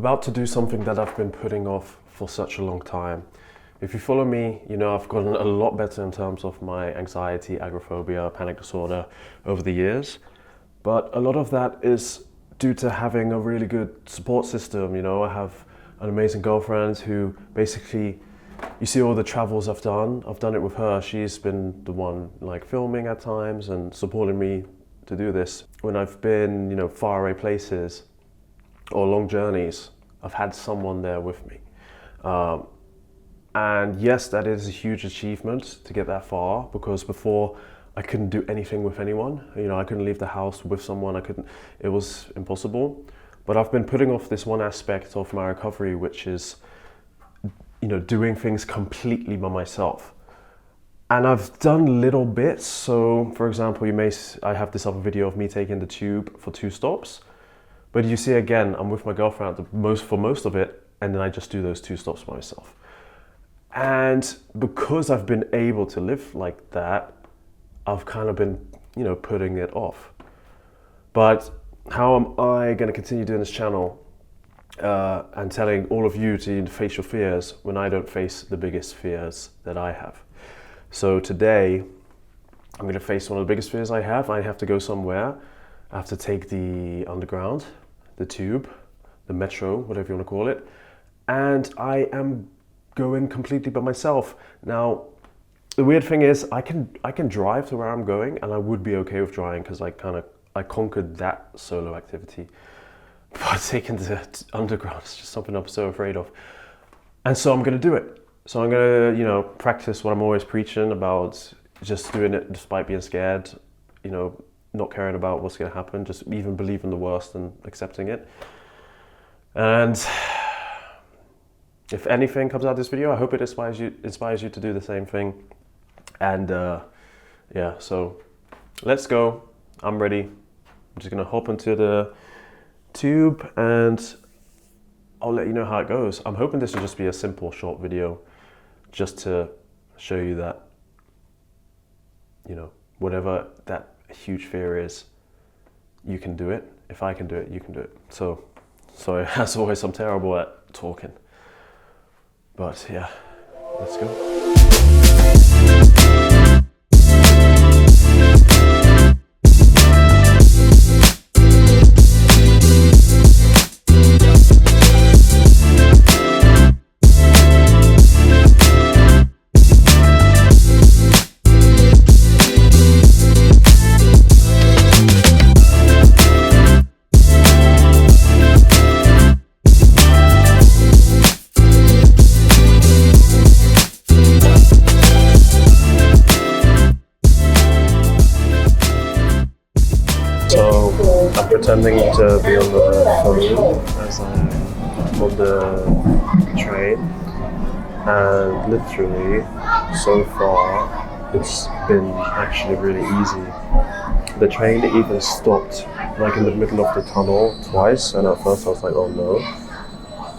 about to do something that I've been putting off for such a long time. If you follow me, you know I've gotten a lot better in terms of my anxiety, agoraphobia, panic disorder over the years. But a lot of that is due to having a really good support system. You know, I have an amazing girlfriend who basically, you see all the travels I've done it with her. She's been the one like filming at times and supporting me to do this. When I've been, you know, far away places or long journeys, I've had someone there with me. And yes, that is a huge achievement to get that far, because before I couldn't do anything with anyone. You know, I couldn't leave the house with someone. It was impossible. But I've been putting off this one aspect of my recovery, which is, you know, doing things completely by myself. And I've done little bits. So for example, I have this other video of me taking the tube for 2 stops. But you see, again, I'm with my girlfriend for most of it, and then I just do those 2 stops by myself. And because I've been able to live like that, I've kind of been, you know, putting it off. But how am I going to continue doing this channel and telling all of you to face your fears when I don't face the biggest fears that I have? So today, I'm going to face one of the biggest fears I have. I have to go somewhere. I have to take the underground, the tube, the metro, whatever you want to call it. And I am going completely by myself. Now, the weird thing is I can drive to where I'm going, and I would be okay with driving because I conquered that solo activity. But taking the underground is just something I'm so afraid of. And so I'm going to do it. So I'm going to, you know, practice what I'm always preaching about, just doing it despite being scared, you know, not caring about what's going to happen, just even believing the worst and accepting it. And if anything comes out of this video, I hope it inspires you to do the same thing. And yeah, so let's go. I'm ready. I'm just gonna hop into the tube and I'll let you know how it goes. I'm hoping this will just be a simple short video just to show you that, you know, whatever that huge fear is, you can do it. If I can do it, you can do it. So, sorry, as always, I'm terrible at talking. But yeah, let's go. I'm pretending to be on the phone as I'm on the train, and literally so far it's been actually really easy. The train even stopped like in the middle of the tunnel twice, and at first I was like, oh no,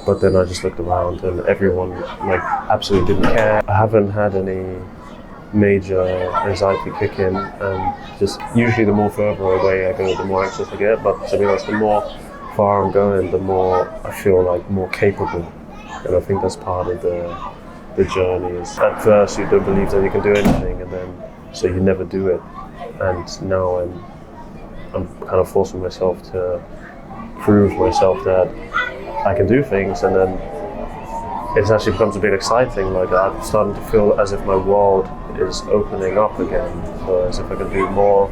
but then I just looked around and everyone like absolutely didn't care. I haven't had any major anxiety kick in, and just usually the more further away I go, the more anxious I get. But to be honest, the more far I'm going, the more I feel like more capable, and I think that's part of the journey. Is at first you don't believe that you can do anything, and then so you never do it. And now I'm kind of forcing myself to prove myself that I can do things, and then it actually becomes a bit exciting. Like I'm starting to feel as if my world is opening up again, so as if I can do more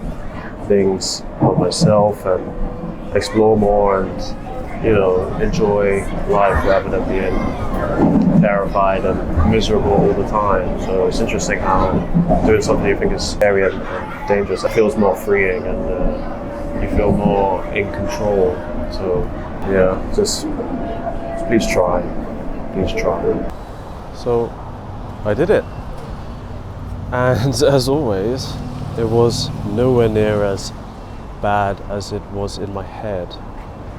things for myself and explore more and, you know, enjoy life rather than being terrified and miserable all the time. So it's interesting how doing something you think is scary and dangerous, it feels more freeing, and you feel more in control. So yeah, just please try. So I did it, and as always it was nowhere near as bad as it was in my head,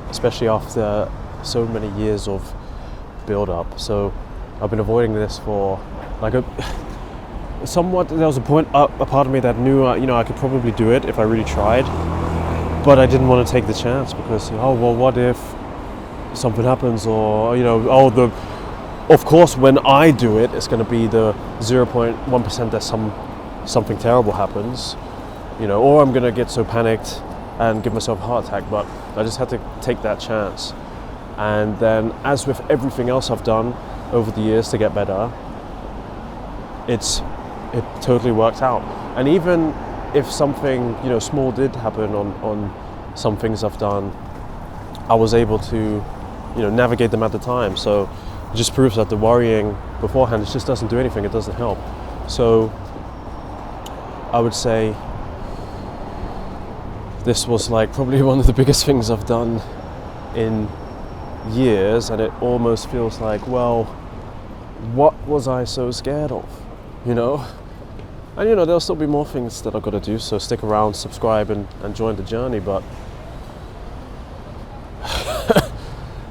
especially after so many years of build-up. So I've been avoiding this for like somewhat. There was a part of me that knew you know, I could probably do it if I really tried, but I didn't want to take the chance because, oh well, what if something happens, or of course when I do it, it's going to be the 0.1% that something terrible happens, or I'm going to get so panicked and give myself a heart attack. But I just had to take that chance. And then, as with everything else I've done over the years to get better, it totally worked out. And even if something small did happen on some things I've done, I was able to navigate them at the time. So it just proves that the worrying beforehand, it just doesn't do anything. It doesn't help. So I would say this was like probably one of the biggest things I've done in years, and it almost feels like, well, what was I so scared of? And there'll still be more things that I've got to do, so stick around, subscribe, and join the journey. But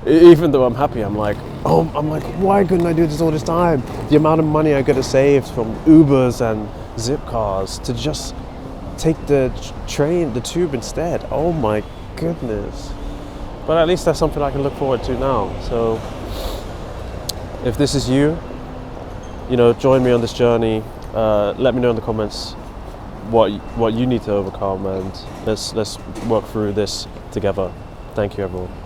even though I'm happy, I'm like, why couldn't I do this all this time? The amount of money I could have saved from Ubers and Zip cars to just take the train, the tube instead. Oh my goodness. But at least that's something I can look forward to now. So if this is you, join me on this journey. Let me know in the comments what you need to overcome, and let's work through this together. Thank you, everyone.